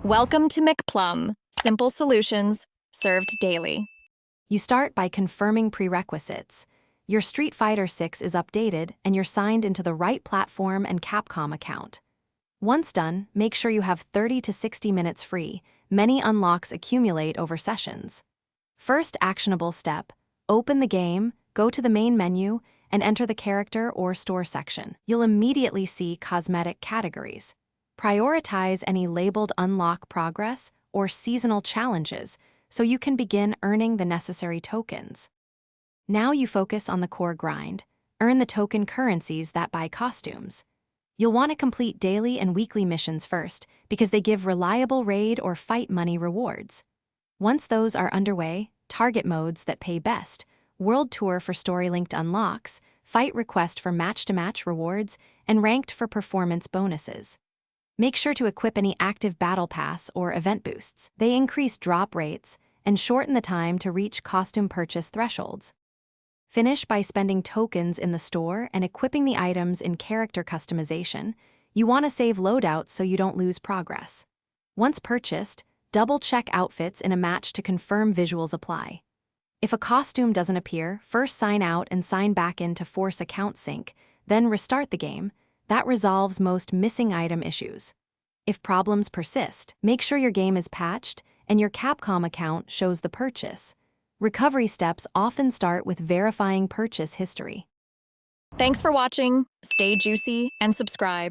Welcome to McPlum, simple solutions served daily. You start by confirming prerequisites. Your Street Fighter 6 is updated and you're signed into the right platform and Capcom account. Once done, make sure you have 30 to 60 minutes free. Many unlocks accumulate over sessions. First actionable step, open the game, go to the main menu, and enter the character or store section. You'll immediately see cosmetic categories. Prioritize any labeled unlock progress or seasonal challenges so you can begin earning the necessary tokens. Now you focus on the core grind, earn the token currencies that buy costumes. You'll want to complete daily and weekly missions first because they give reliable raid or fight money rewards. Once those are underway, target modes that pay best, World Tour for story-linked unlocks, fight request for match-to-match rewards, and ranked for performance bonuses. Make sure to equip any active battle pass or event boosts. They increase drop rates and shorten the time to reach costume purchase thresholds. Finish by spending tokens in the store and equipping the items in character customization. You want to save loadouts so you don't lose progress. Once purchased, double-check outfits in a match to confirm visuals apply. If a costume doesn't appear, first sign out and sign back in to force account sync, then restart the game. That resolves most missing item issues. If problems persist, make sure your game is patched and your Capcom account shows the purchase. Recovery steps often start with verifying purchase history. Thanks for watching. Stay juicy and subscribe.